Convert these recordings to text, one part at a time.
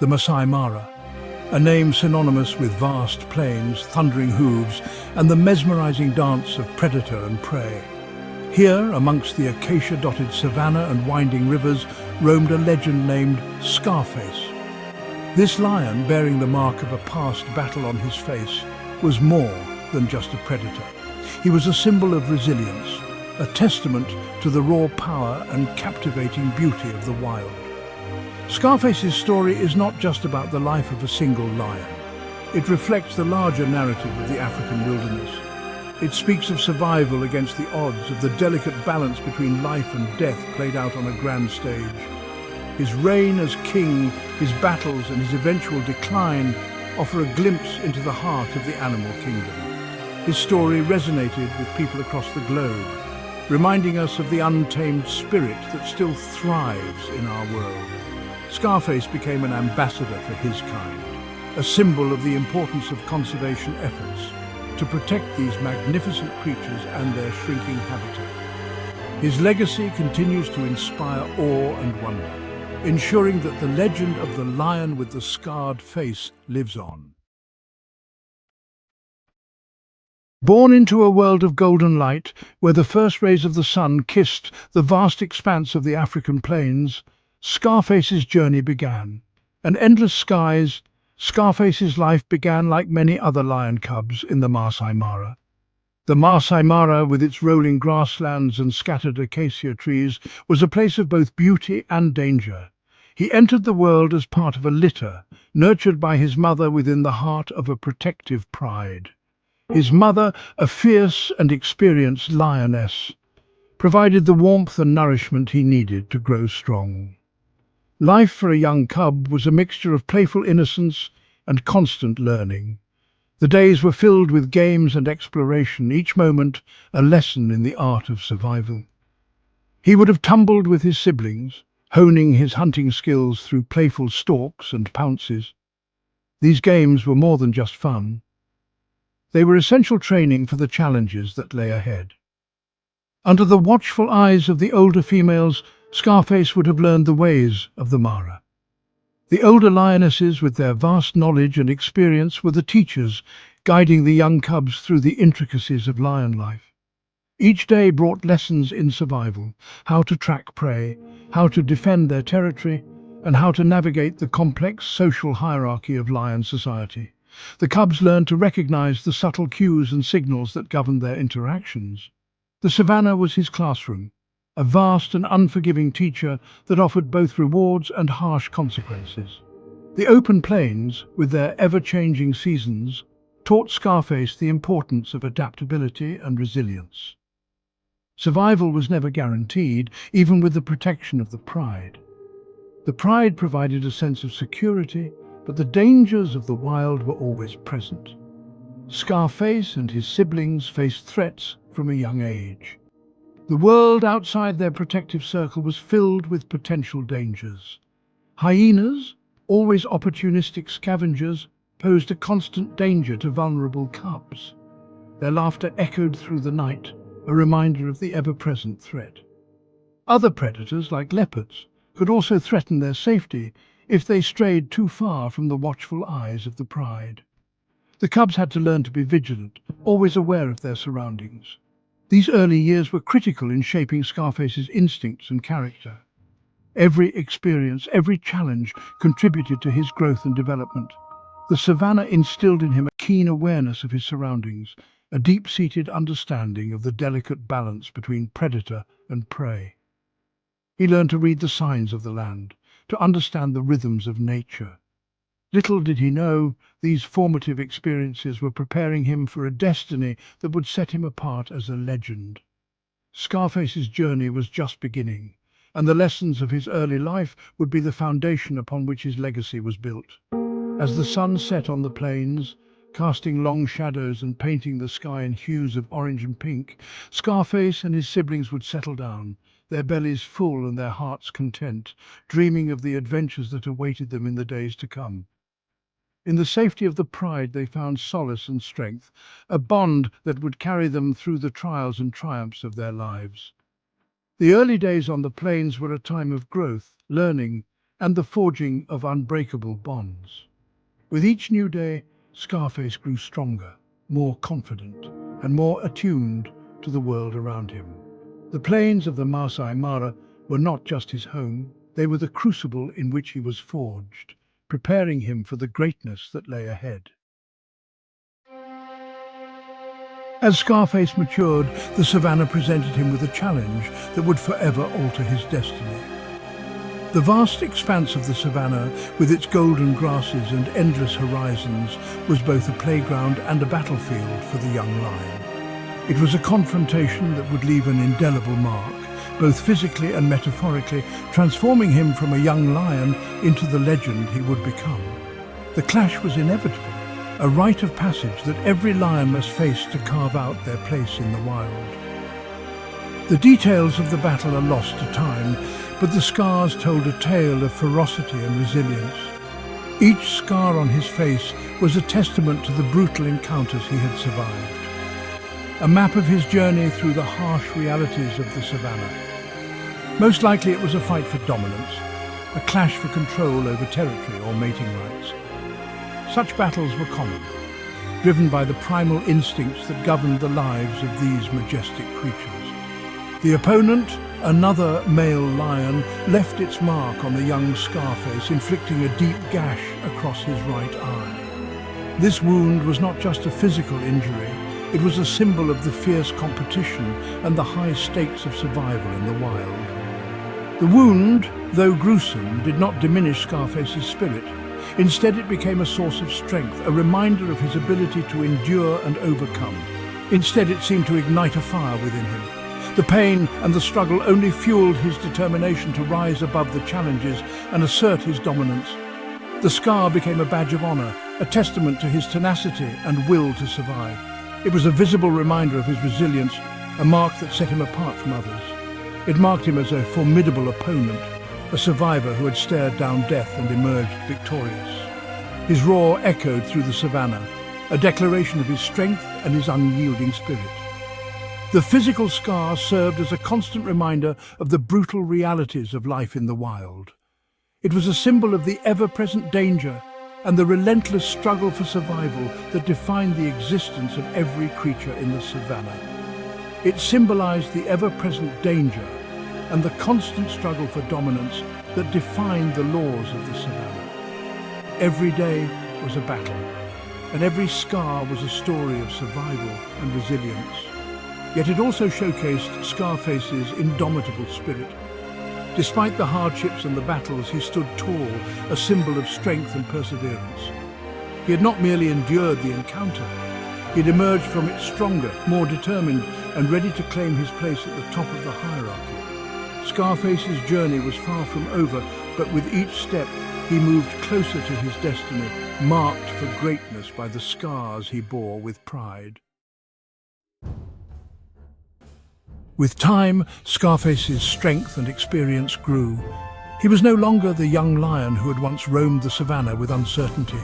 the Maasai Mara, a name synonymous with vast plains, thundering hooves, and the mesmerizing dance of predator and prey. Here, amongst the acacia-dotted savanna and winding rivers, roamed a legend named Scarface. This lion, bearing the mark of a past battle on his face, was more than just a predator. He was a symbol of resilience, a testament to the raw power and captivating beauty of the wild. Scarface's story is not just about the life of a single lion. It reflects the larger narrative of the African wilderness. It speaks of survival against the odds, of the delicate balance between life and death played out on a grand stage. His reign as king, his battles and his eventual decline offer a glimpse into the heart of the animal kingdom. His story resonated with people across the globe, reminding us of the untamed spirit that still thrives in our world. Scarface became an ambassador for his kind, a symbol of the importance of conservation efforts to protect these magnificent creatures and their shrinking habitat. His legacy continues to inspire awe and wonder, ensuring that the legend of the lion with the scarred face lives on. Born into a world of golden light, where the first rays of the sun kissed the vast expanse of the African plains, Scarface's journey began. An endless skies, Scarface's life began like many other lion cubs in the Maasai Mara. The Maasai Mara, with its rolling grasslands and scattered acacia trees, was a place of both beauty and danger. He entered the world as part of a litter, nurtured by his mother within the heart of a protective pride. His mother, a fierce and experienced lioness, provided the warmth and nourishment he needed to grow strong. Life for a young cub was a mixture of playful innocence and constant learning. The days were filled with games and exploration, each moment a lesson in the art of survival. He would have tumbled with his siblings, honing his hunting skills through playful stalks and pounces. These games were more than just fun. They were essential training for the challenges that lay ahead. Under the watchful eyes of the older females, Scarface would have learned the ways of the Mara. The older lionesses, with their vast knowledge and experience, were the teachers, guiding the young cubs through the intricacies of lion life. Each day brought lessons in survival, how to track prey, how to defend their territory, and how to navigate the complex social hierarchy of lion society. The cubs learned to recognize the subtle cues and signals that governed their interactions. The savannah was his classroom, a vast and unforgiving teacher that offered both rewards and harsh consequences. The open plains, with their ever-changing seasons, taught Scarface the importance of adaptability and resilience. Survival was never guaranteed, even with the protection of the pride. The pride provided a sense of security, but the dangers of the wild were always present. Scarface and his siblings faced threats from a young age. The world outside their protective circle was filled with potential dangers. Hyenas, always opportunistic scavengers, posed a constant danger to vulnerable cubs. Their laughter echoed through the night, a reminder of the ever-present threat. Other predators, like leopards, could also threaten their safety if they strayed too far from the watchful eyes of the pride. The cubs had to learn to be vigilant, always aware of their surroundings. These early years were critical in shaping Scarface's instincts and character. Every experience, every challenge contributed to his growth and development. The savannah instilled in him a keen awareness of his surroundings, a deep-seated understanding of the delicate balance between predator and prey. He learned to read the signs of the land, to understand the rhythms of nature. Little did he know, these formative experiences were preparing him for a destiny that would set him apart as a legend. Scarface's journey was just beginning, and the lessons of his early life would be the foundation upon which his legacy was built. As the sun set on the plains, casting long shadows and painting the sky in hues of orange and pink, Scarface and his siblings would settle down, their bellies full and their hearts content, dreaming of the adventures that awaited them in the days to come. In the safety of the pride they found solace and strength, a bond that would carry them through the trials and triumphs of their lives. The early days on the plains were a time of growth, learning, and the forging of unbreakable bonds. With each new day, Scarface grew stronger, more confident, and more attuned to the world around him. The plains of the Maasai Mara were not just his home, they were the crucible in which he was forged, preparing him for the greatness that lay ahead. As Scarface matured, the savannah presented him with a challenge that would forever alter his destiny. The vast expanse of the savannah, with its golden grasses and endless horizons, was both a playground and a battlefield for the young lion. It was a confrontation that would leave an indelible mark, both physically and metaphorically, transforming him from a young lion into the legend he would become. The clash was inevitable, a rite of passage that every lion must face to carve out their place in the wild. The details of the battle are lost to time, but the scars told a tale of ferocity and resilience. Each scar on his face was a testament to the brutal encounters he had survived, a map of his journey through the harsh realities of the savannah. Most likely it was a fight for dominance, a clash for control over territory or mating rights. Such battles were common, driven by the primal instincts that governed the lives of these majestic creatures. The opponent, another male lion, left its mark on the young Scarface, inflicting a deep gash across his right eye. This wound was not just a physical injury, it was a symbol of the fierce competition and the high stakes of survival in the wild. The wound, though gruesome, did not diminish Scarface's spirit. Instead, it became a source of strength, a reminder of his ability to endure and overcome. Instead, it seemed to ignite a fire within him. The pain and the struggle only fueled his determination to rise above the challenges and assert his dominance. The scar became a badge of honor, a testament to his tenacity and will to survive. It was a visible reminder of his resilience, a mark that set him apart from others. It marked him as a formidable opponent, a survivor who had stared down death and emerged victorious. His roar echoed through the savannah, a declaration of his strength and his unyielding spirit. The physical scar served as a constant reminder of the brutal realities of life in the wild. It was a symbol of the ever-present danger and the relentless struggle for survival that defined the existence of every creature in the savannah. It symbolized the ever-present danger and the constant struggle for dominance that defined the laws of the savannah. Every day was a battle, and every scar was a story of survival and resilience. Yet it also showcased Scarface's indomitable spirit. Despite the hardships and the battles, he stood tall, a symbol of strength and perseverance. He had not merely endured the encounter, he had emerged from it stronger, more determined, and ready to claim his place at the top of the hierarchy. Scarface's journey was far from over, but with each step he moved closer to his destiny, marked for greatness by the scars he bore with pride. With time, Scarface's strength and experience grew. He was no longer the young lion who had once roamed the savannah with uncertainty.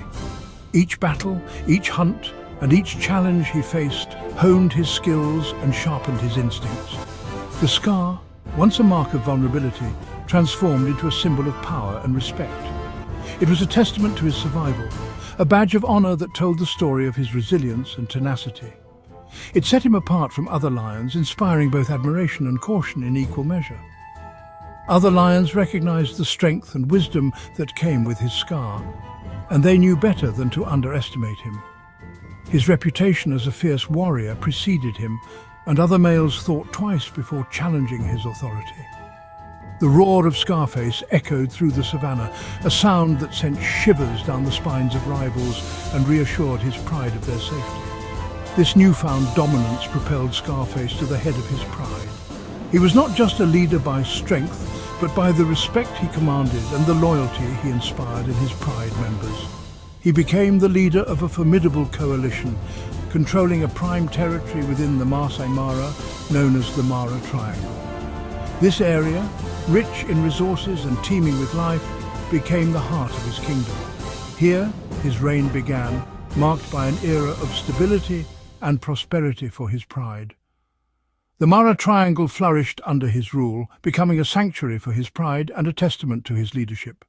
Each battle, each hunt, and each challenge he faced honed his skills and sharpened his instincts. The scar, once a mark of vulnerability, transformed into a symbol of power and respect. It was a testament to his survival, a badge of honor that told the story of his resilience and tenacity. It set him apart from other lions, inspiring both admiration and caution in equal measure. Other lions recognized the strength and wisdom that came with his scar, and they knew better than to underestimate him. His reputation as a fierce warrior preceded him, and other males thought twice before challenging his authority. The roar of Scarface echoed through the savannah, a sound that sent shivers down the spines of rivals and reassured his pride of their safety. This newfound dominance propelled Scarface to the head of his pride. He was not just a leader by strength, but by the respect he commanded and the loyalty he inspired in his pride members. He became the leader of a formidable coalition, controlling a prime territory within the Maasai Mara, known as the Mara Triangle. This area, rich in resources and teeming with life, became the heart of his kingdom. Here, his reign began, marked by an era of stability and prosperity for his pride. The Mara Triangle flourished under his rule, becoming a sanctuary for his pride and a testament to his leadership.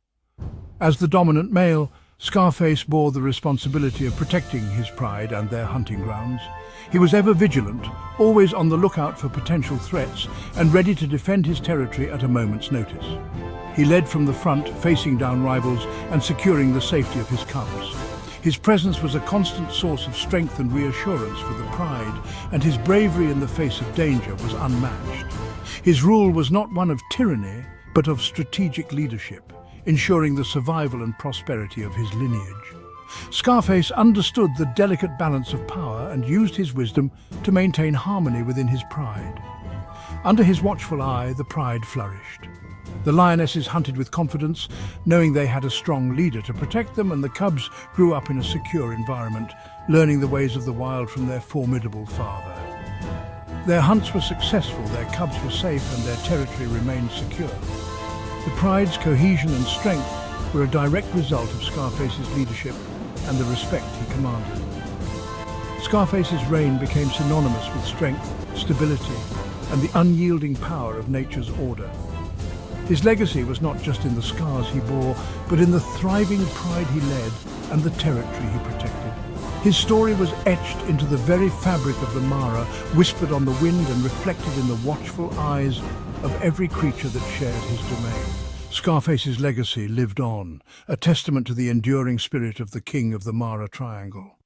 As the dominant male, Scarface bore the responsibility of protecting his pride and their hunting grounds. He was ever vigilant, always on the lookout for potential threats and ready to defend his territory at a moment's notice. He led from the front, facing down rivals and securing the safety of his cubs. His presence was a constant source of strength and reassurance for the pride, and his bravery in the face of danger was unmatched. His rule was not one of tyranny, but of strategic leadership, ensuring the survival and prosperity of his lineage. Scarface understood the delicate balance of power and used his wisdom to maintain harmony within his pride. Under his watchful eye, the pride flourished. The lionesses hunted with confidence, knowing they had a strong leader to protect them, and the cubs grew up in a secure environment, learning the ways of the wild from their formidable father. Their hunts were successful, their cubs were safe, and their territory remained secure. The pride's cohesion and strength were a direct result of Scarface's leadership and the respect he commanded. Scarface's reign became synonymous with strength, stability, and the unyielding power of nature's order. His legacy was not just in the scars he bore, but in the thriving pride he led and the territory he protected. His story was etched into the very fabric of the Mara, whispered on the wind and reflected in the watchful eyes of every creature that shared his domain. Scarface's legacy lived on, a testament to the enduring spirit of the King of the Mara Triangle.